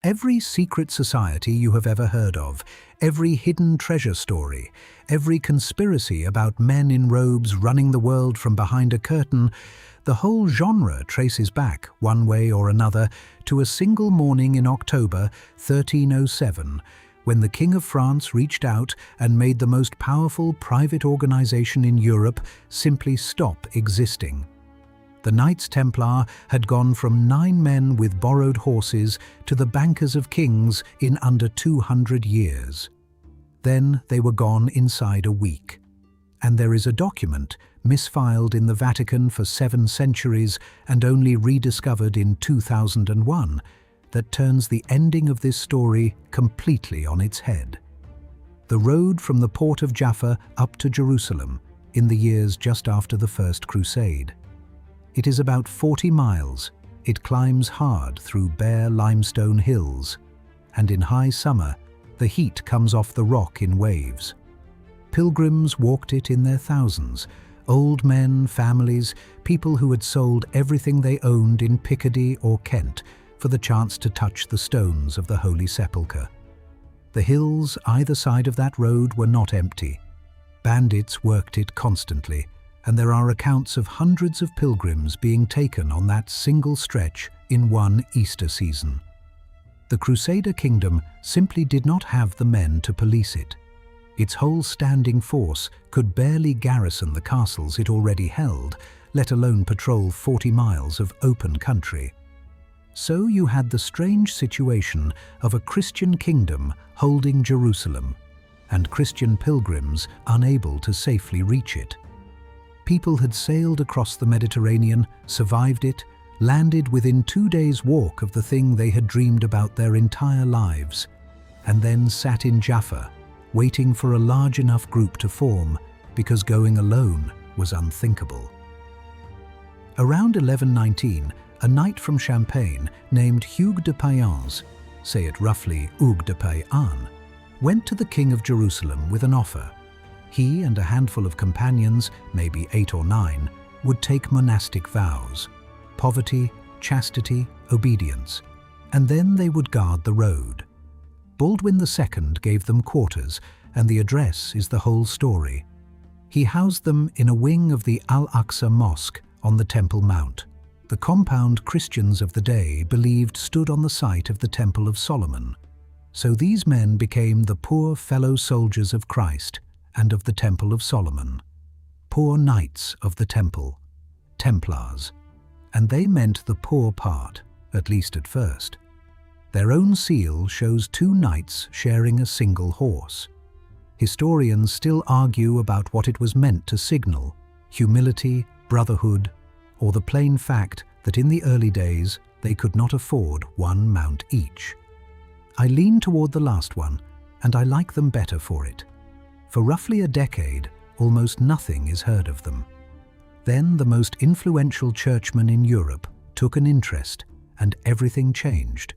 Every secret society you have ever heard of, every hidden treasure story, every conspiracy about men in robes running the world from behind a curtain, the whole genre traces back, one way or another, to a single morning in October 1307, when the King of France reached out and made the most powerful private organization in Europe simply stop existing. The Knights Templar had gone from 9 men with borrowed horses to the bankers of kings in under 200 years. Then they were gone inside a week. And there is a document, misfiled in the Vatican for 7 centuries and only rediscovered in 2001, that turns the ending of this story completely on its head. The road from the port of Jaffa up to Jerusalem, in the years just after the First Crusade. It is about 40 miles. It climbs hard through bare limestone hills, and in high summer, the heat comes off the rock in waves. Pilgrims walked it in their thousands, old men, families, people who had sold everything they owned in Picardy or Kent for the chance to touch the stones of the Holy Sepulchre. The hills either side of that road were not empty. Bandits worked it constantly, and there are accounts of hundreds of pilgrims being taken on that single stretch in one Easter season. The Crusader kingdom simply did not have the men to police it. Its whole standing force could barely garrison the castles it already held, let alone patrol 40 miles of open country. So you had the strange situation of a Christian kingdom holding Jerusalem, and Christian pilgrims unable to safely reach it. People had sailed across the Mediterranean, survived it, landed within 2 days' walk of the thing they had dreamed about their entire lives, and then sat in Jaffa, waiting for a large enough group to form, because going alone was unthinkable. Around 1119, a knight from Champagne named Hugues de Payens, say it roughly Hugues de Payens, went to the king of Jerusalem with an offer. He and a handful of companions, maybe 8 or 9, would take monastic vows: poverty, chastity, obedience, and then they would guard the road. Baldwin II gave them quarters, and the address is the whole story. He housed them in a wing of the Al-Aqsa Mosque on the Temple Mount, the compound Christians of the day believed stood on the site of the Temple of Solomon. So these men became the poor fellow soldiers of Christ and of the Temple of Solomon, poor knights of the Temple, Templars, and they meant the poor part, at least at first. Their own seal shows 2 knights sharing a single horse. Historians still argue about what it was meant to signal: humility, brotherhood, or the plain fact that in the early days they could not afford 1 mount each. I lean toward the last one, and I like them better for it. For roughly a decade, almost nothing is heard of them. Then the most influential churchman in Europe took an interest, and everything changed.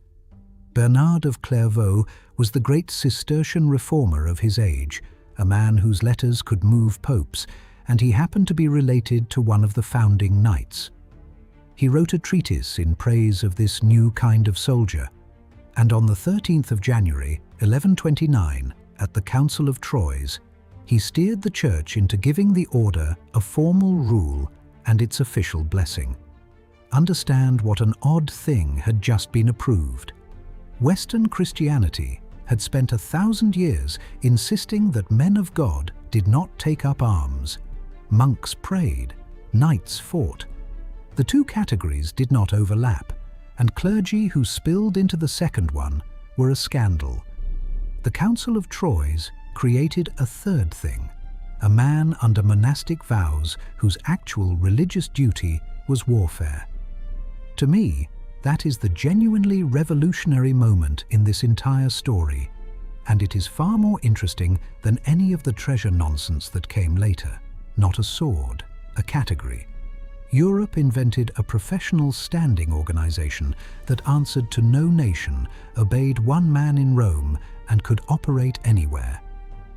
Bernard of Clairvaux was the great Cistercian reformer of his age, a man whose letters could move popes, and he happened to be related to one of the founding knights. He wrote a treatise in praise of this new kind of soldier, and on the 13th of January, 1129, at the Council of Troyes, he steered the church into giving the order a formal rule and its official blessing. Understand what an odd thing had just been approved. Western Christianity had spent 1,000 years insisting that men of God did not take up arms. Monks prayed, knights fought. The 2 categories did not overlap, and clergy who spilled into the second one were a scandal. The Council of Troyes created a third thing, a man under monastic vows whose actual religious duty was warfare. To me, that is the genuinely revolutionary moment in this entire story, and it is far more interesting than any of the treasure nonsense that came later. Not a sword, a category. Europe invented a professional standing organization that answered to no nation, obeyed one man in Rome, and could operate anywhere.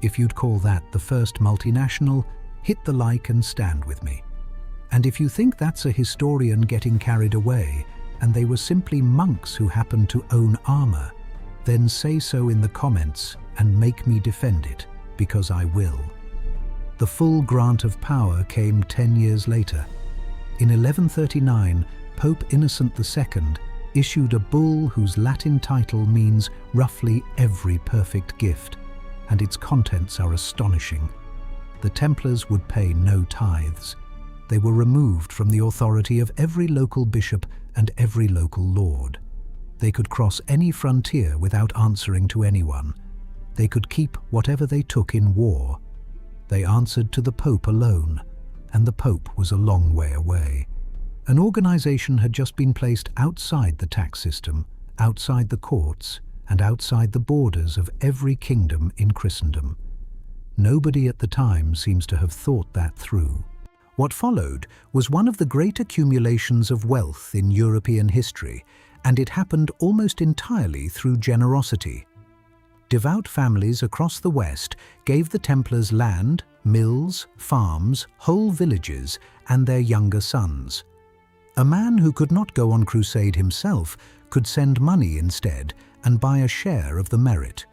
If you'd call that the first multinational, hit the like and stand with me. And if you think that's a historian getting carried away, and they were simply monks who happened to own armor, Then say so in the comments and make me defend it, because I will. The full grant of power came 10 years later. In 1139, Pope Innocent II issued a bull whose Latin title means roughly every perfect gift, and its contents are astonishing. The Templars would pay no tithes. They were removed from the authority of every local bishop and every local lord. They could cross any frontier without answering to anyone. They could keep whatever they took in war. They answered to the Pope alone, and the Pope was a long way away. An organization had just been placed outside the tax system, outside the courts, and outside the borders of every kingdom in Christendom. Nobody at the time seems to have thought that through. What followed was one of the great accumulations of wealth in European history, and it happened almost entirely through generosity. Devout families across the West gave the Templars land, mills, farms, whole villages, and their younger sons. A man who could not go on crusade himself could send money instead and buy a share of the merit.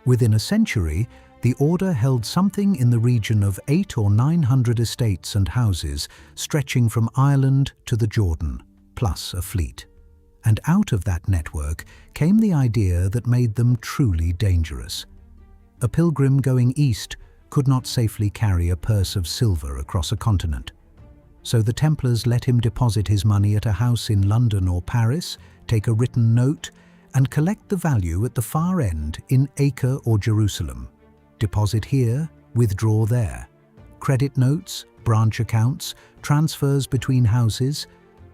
Within a century, the order held something in the region of 800 or 900 estates and houses stretching from Ireland to the Jordan, plus a fleet. And out of that network came the idea that made them truly dangerous. A pilgrim going east could not safely carry a purse of silver across a continent. So the Templars let him deposit his money at a house in London or Paris, take a written note, and collect the value at the far end in Acre or Jerusalem. Deposit here, withdraw there. Credit notes, branch accounts, transfers between houses.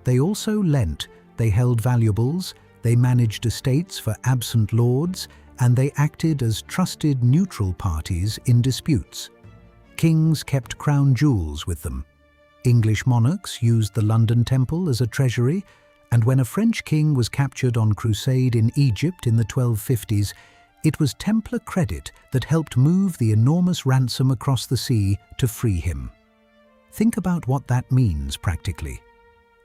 They also lent, they held valuables, they managed estates for absent lords, and they acted as trusted neutral parties in disputes. Kings kept crown jewels with them. English monarchs used the London Temple as a treasury, and when a French king was captured on crusade in Egypt in the 1250s, it was Templar credit that helped move the enormous ransom across the sea to free him. Think about what that means practically.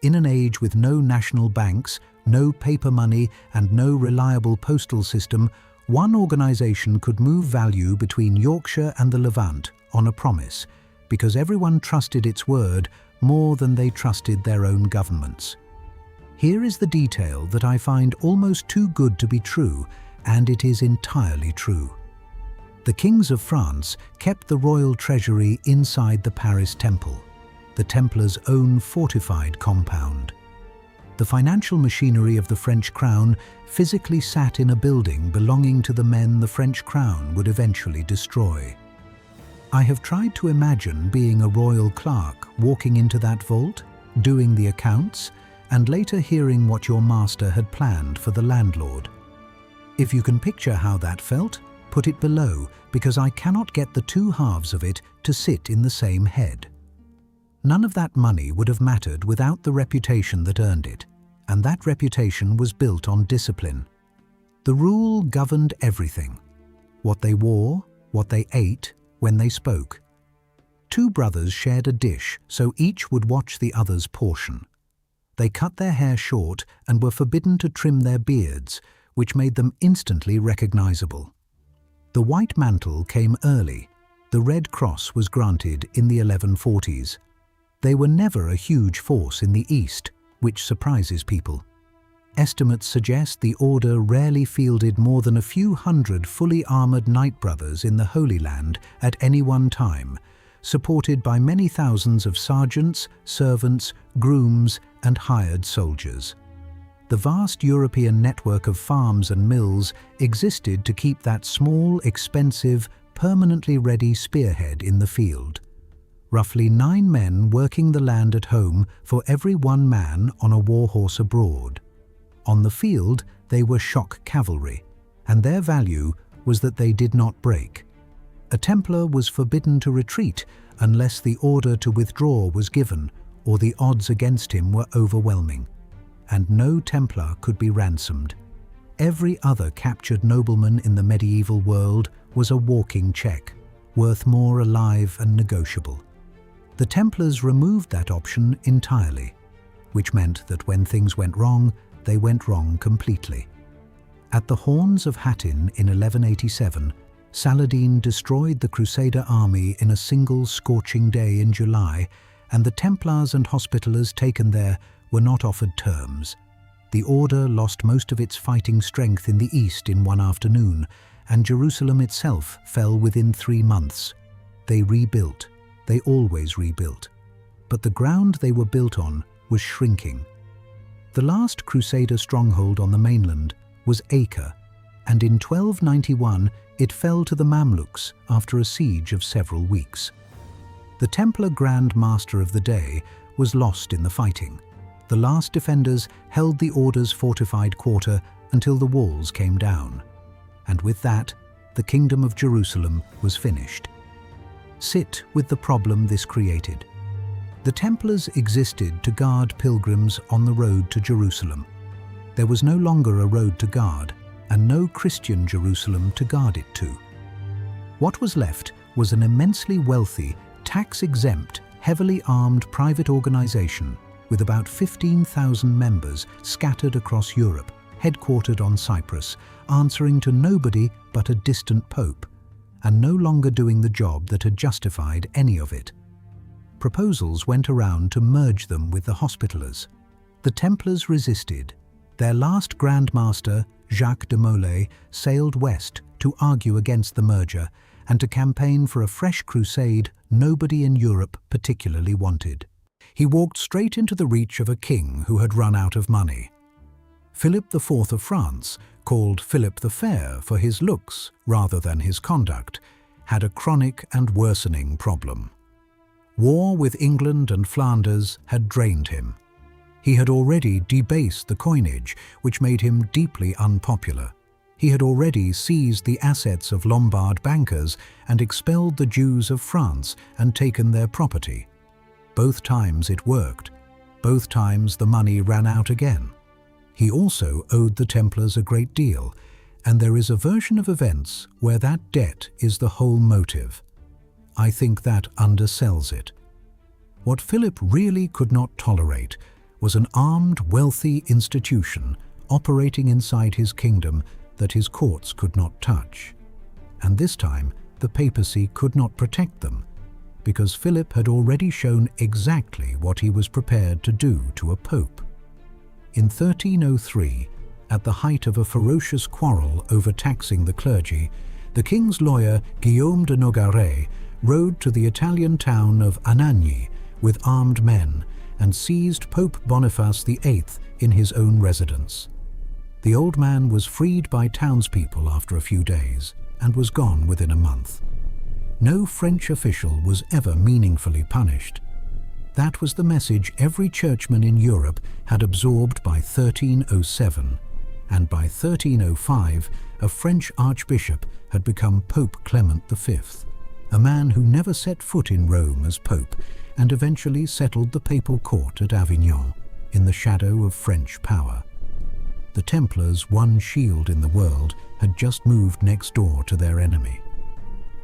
In an age with no national banks, no paper money, and no reliable postal system, one organization could move value between Yorkshire and the Levant on a promise, because everyone trusted its word more than they trusted their own governments. Here is the detail that I find almost too good to be true, and it is entirely true. The kings of France kept the royal treasury inside the Paris Temple, the Templars' own fortified compound. The financial machinery of the French crown physically sat in a building belonging to the men the French crown would eventually destroy. I have tried to imagine being a royal clerk walking into that vault, doing the accounts, and later hearing what your master had planned for the landlord. If you can picture how that felt, put it below, because I cannot get the two halves of it to sit in the same head. None of that money would have mattered without the reputation that earned it, and that reputation was built on discipline. The rule governed everything: what they wore, what they ate, when they spoke. Two brothers shared a dish, so each would watch the other's portion. They cut their hair short and were forbidden to trim their beards, which made them instantly recognizable. The white mantle came early. The Red Cross was granted in the 1140s. They were never a huge force in the East, which surprises people. Estimates suggest the order rarely fielded more than a few hundred fully armored knight brothers in the Holy Land at any one time, supported by many thousands of sergeants, servants, grooms, and hired soldiers. The vast European network of farms and mills existed to keep that small, expensive, permanently ready spearhead in the field. Roughly 9 men working the land at home for every 1 man on a war horse abroad. On the field, they were shock cavalry, and their value was that they did not break. A Templar was forbidden to retreat unless the order to withdraw was given or the odds against him were overwhelming, and no Templar could be ransomed. Every other captured nobleman in the medieval world was a walking check, worth more alive and negotiable. The Templars removed that option entirely, which meant that when things went wrong, they went wrong completely. At the Horns of Hattin in 1187, Saladin destroyed the Crusader army in a single scorching day in July, and the Templars and Hospitallers taken there were not offered terms. The order lost most of its fighting strength in the east in one afternoon, and Jerusalem itself fell within 3 months. They rebuilt. They always rebuilt. But the ground they were built on was shrinking. The last Crusader stronghold on the mainland was Acre, and in 1291 it fell to the Mamluks after a siege of several weeks. The Templar Grand Master of the day was lost in the fighting. The last defenders held the order's fortified quarter until the walls came down. And with that, the Kingdom of Jerusalem was finished. Sit with the problem this created. The Templars existed to guard pilgrims on the road to Jerusalem. There was no longer a road to guard, and no Christian Jerusalem to guard it to. What was left was an immensely wealthy, tax-exempt, heavily armed private organization with about 15,000 members scattered across Europe, headquartered on Cyprus, answering to nobody but a distant pope, and no longer doing the job that had justified any of it. Proposals went around to merge them with the Hospitallers. The Templars resisted. Their last Grand Master, Jacques de Molay, sailed west to argue against the merger and to campaign for a fresh crusade nobody in Europe particularly wanted. He walked straight into the reach of a king who had run out of money. Philip IV of France, called Philip the Fair for his looks rather than his conduct, had a chronic and worsening problem. War with England and Flanders had drained him. He had already debased the coinage, which made him deeply unpopular. He had already seized the assets of Lombard bankers and expelled the Jews of France and taken their property. Both times it worked. Both times the money ran out again. He also owed the Templars a great deal, and there is a version of events where that debt is the whole motive. I think that undersells it. What Philip really could not tolerate was an armed, wealthy institution operating inside his kingdom that his courts could not touch. And this time, the papacy could not protect them, because Philip had already shown exactly what he was prepared to do to a pope. In 1303, at the height of a ferocious quarrel over taxing the clergy, the king's lawyer Guillaume de Nogaret rode to the Italian town of Anagni with armed men and seized Pope Boniface VIII in his own residence. The old man was freed by townspeople after a few days and was gone within a month. No French official was ever meaningfully punished. That was the message every churchman in Europe had absorbed by 1307, and by 1305 a French archbishop had become Pope Clement V, a man who never set foot in Rome as pope and eventually settled the papal court at Avignon in the shadow of French power. The Templars' one shield in the world had just moved next door to their enemy.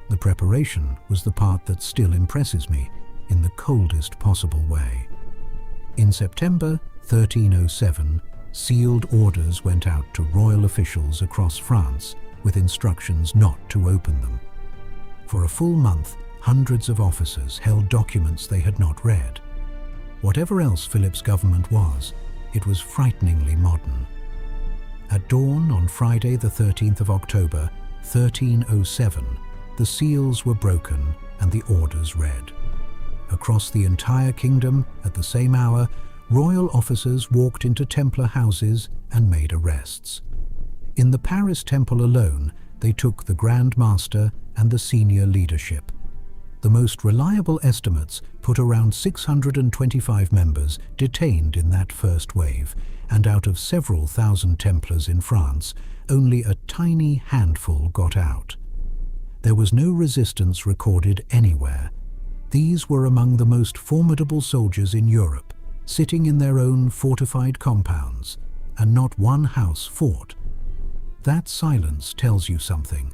The preparation was the part that still impresses me in the coldest possible way. In September 1307, sealed orders went out to royal officials across France with instructions not to open them. For a full month, hundreds of officers held documents they had not read. Whatever else Philip's government was, it was frighteningly modern. At dawn on Friday the 13th of October, 1307, the seals were broken and the orders read. Across the entire kingdom, at the same hour, royal officers walked into Templar houses and made arrests. In the Paris temple alone, they took the Grand Master and the senior leadership. The most reliable estimates put around 625 members detained in that first wave, and out of several thousand Templars in France, only a tiny handful got out. There was no resistance recorded anywhere. These were among the most formidable soldiers in Europe, sitting in their own fortified compounds, and not one house fought. That silence tells you something.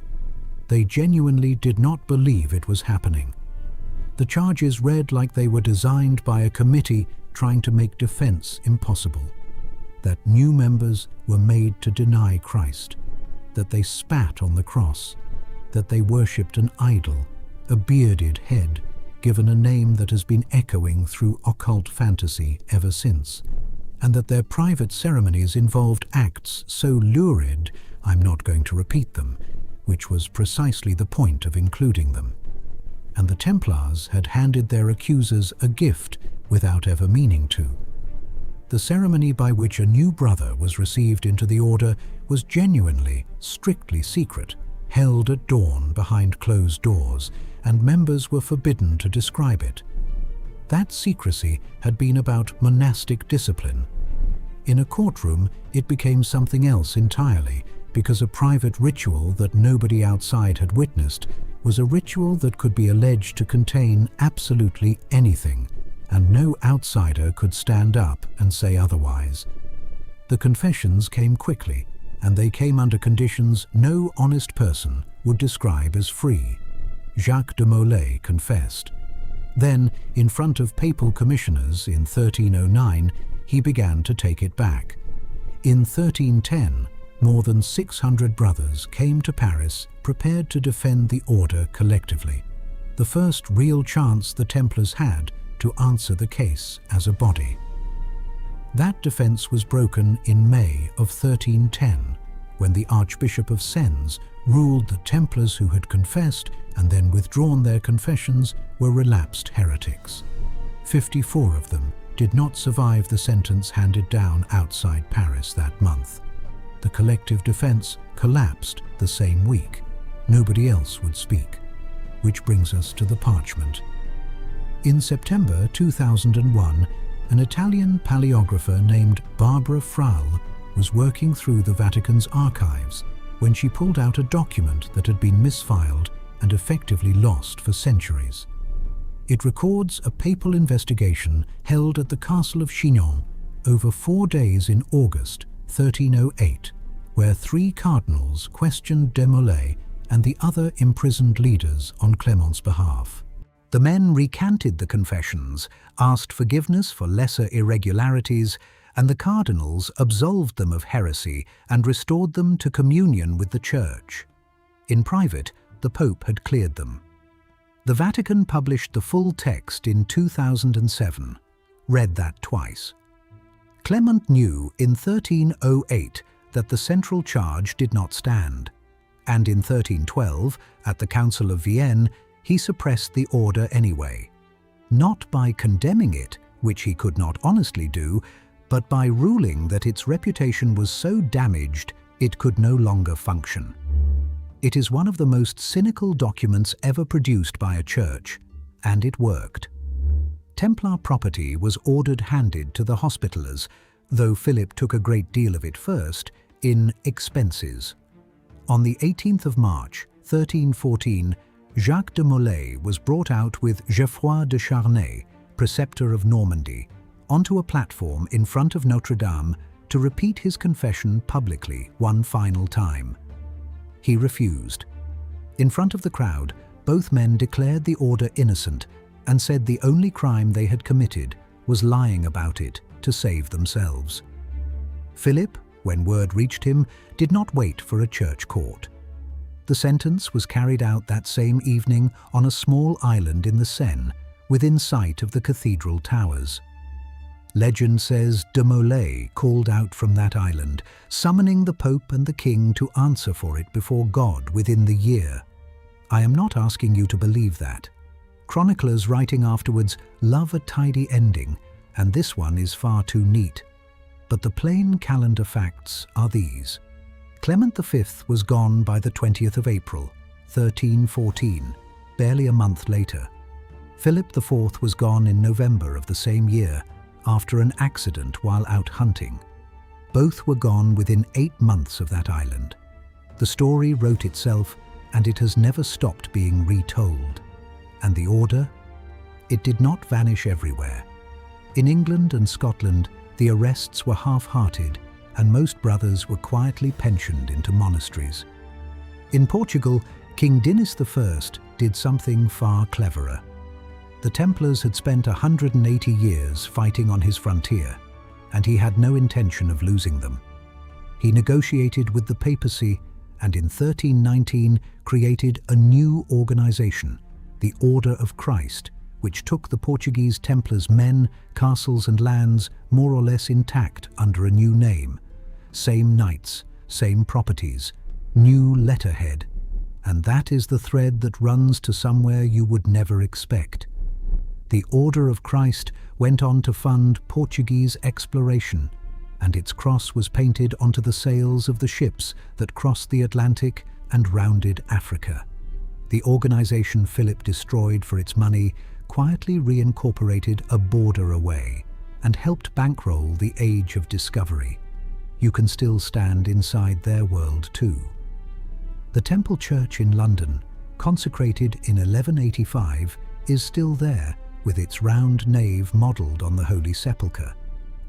They genuinely did not believe it was happening. The charges read like they were designed by a committee trying to make defense impossible. That new members were made to deny Christ, that they spat on the cross, that they worshipped an idol, a bearded head, given a name that has been echoing through occult fantasy ever since, and that their private ceremonies involved acts so lurid I'm not going to repeat them, which was precisely the point of including them. And the Templars had handed their accusers a gift without ever meaning to. The ceremony by which a new brother was received into the order was genuinely, strictly secret, held at dawn behind closed doors, and members were forbidden to describe it. That secrecy had been about monastic discipline. In a courtroom, it became something else entirely, because a private ritual that nobody outside had witnessed was a ritual that could be alleged to contain absolutely anything, and no outsider could stand up and say otherwise. The confessions came quickly, and they came under conditions no honest person would describe as free. Jacques de Molay confessed. Then, in front of papal commissioners in 1309, he began to take it back. In 1310, more than 600 brothers came to Paris prepared to defend the order collectively, the first real chance the Templars had to answer the case as a body. That defense was broken in May of 1310, when the Archbishop of Sens ruled that Templars who had confessed and then withdrawn their confessions were relapsed heretics. 54 of them did not survive the sentence handed down outside Paris that month. The collective defense collapsed the same week. Nobody else would speak. Which brings us to the Parchment. In September 2001, an Italian paleographer named Barbara Frall was working through the Vatican's archives when she pulled out a document that had been misfiled and effectively lost for centuries. It records a papal investigation held at the castle of Chinon over 4 days in August 1308, where 3 cardinals questioned de Molay and the other imprisoned leaders on Clement's behalf. The men recanted the confessions, asked forgiveness for lesser irregularities, and the cardinals absolved them of heresy and restored them to communion with the Church. In private, the Pope had cleared them. The Vatican published the full text in 2007, read that twice. Clement knew in 1308 that the central charge did not stand, and in 1312, at the Council of Vienne, he suppressed the order anyway, not by condemning it, which he could not honestly do, but by ruling that its reputation was so damaged it could no longer function. It is one of the most cynical documents ever produced by a church, and it worked. Templar property was ordered handed to the Hospitallers, though Philip took a great deal of it first, in expenses. On the 18th of March, 1314, Jacques de Molay was brought out with Geoffroy de Charnay, preceptor of Normandy, onto a platform in front of Notre Dame to repeat his confession publicly one final time. He refused. In front of the crowd, both men declared the order innocent and said the only crime they had committed was lying about it to save themselves. Philip, when word reached him, did not wait for a church court. The sentence was carried out that same evening on a small island in the Seine, within sight of the cathedral towers. Legend says de Molay called out from that island, summoning the Pope and the King to answer for it before God within the year. I am not asking you to believe that. Chroniclers writing afterwards love a tidy ending, and this one is far too neat. But the plain calendar facts are these. Clement V was gone by the 20th of April, 1314, barely a month later. Philip IV was gone in November of the same year, after an accident while out hunting. Both were gone within 8 months of that island. The story wrote itself, and it has never stopped being retold. And the order? It did not vanish everywhere. In England and Scotland, the arrests were half-hearted, and most brothers were quietly pensioned into monasteries. In Portugal, King Dinis I did something far cleverer. The Templars had spent 180 years fighting on his frontier, and he had no intention of losing them. He negotiated with the papacy and in 1319 created a new organization, the Order of Christ, which took the Portuguese Templars' men, castles and lands more or less intact under a new name. Same knights, same properties, new letterhead. And that is the thread that runs to somewhere you would never expect. The Order of Christ went on to fund Portuguese exploration, and its cross was painted onto the sails of the ships that crossed the Atlantic and rounded Africa. The organization Philip destroyed for its money quietly reincorporated a border away and helped bankroll the Age of Discovery. You can still stand inside their world too. The Temple Church in London, consecrated in 1185, is still there, with its round nave modelled on the Holy Sepulchre.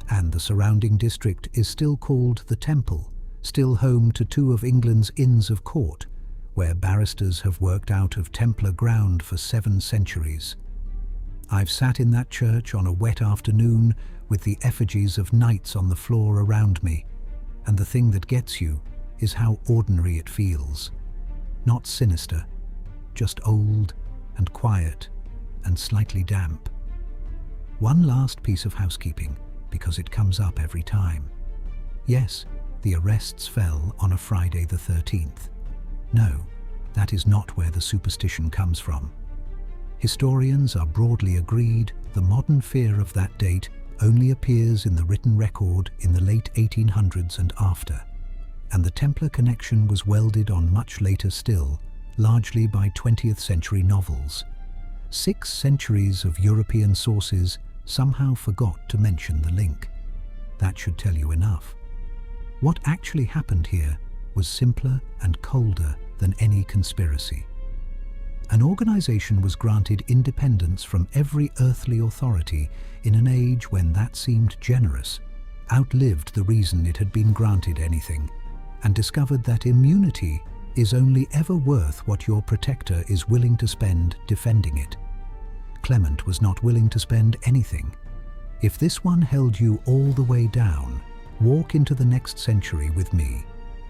And the surrounding district is still called the Temple, still home to two of England's Inns of Court, where barristers have worked out of Templar ground for 7 centuries. I've sat in that church on a wet afternoon with the effigies of knights on the floor around me, and the thing that gets you is how ordinary it feels. Not sinister, just old and quiet and slightly damp. One last piece of housekeeping, because it comes up every time. Yes, the arrests fell on a Friday the 13th. No, that is not where the superstition comes from. Historians are broadly agreed the modern fear of that date only appears in the written record in the late 1800s and after, and the Templar connection was welded on much later still, largely by 20th century novels. 6 centuries of European sources somehow forgot to mention the link. That should tell you enough. What actually happened here was simpler and colder than any conspiracy. An organization was granted independence from every earthly authority in an age when that seemed generous, outlived the reason it had been granted anything, and discovered that immunity is only ever worth what your protector is willing to spend defending it. Clement was not willing to spend anything. If this one held you all the way down, walk into the next century with me.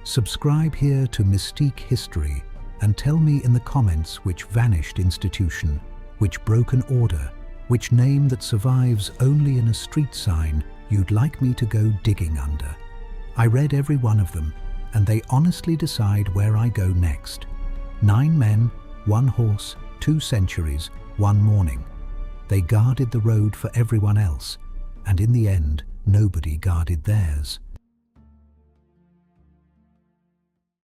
Subscribe here to Mystique History and tell me in the comments which vanished institution, which broken order, which name that survives only in a street sign you'd like me to go digging under. I read every one of them, and they honestly decide where I go next. 9 men, 1 horse, 2 centuries, 1 morning. They guarded the road for everyone else, and in the end, nobody guarded theirs.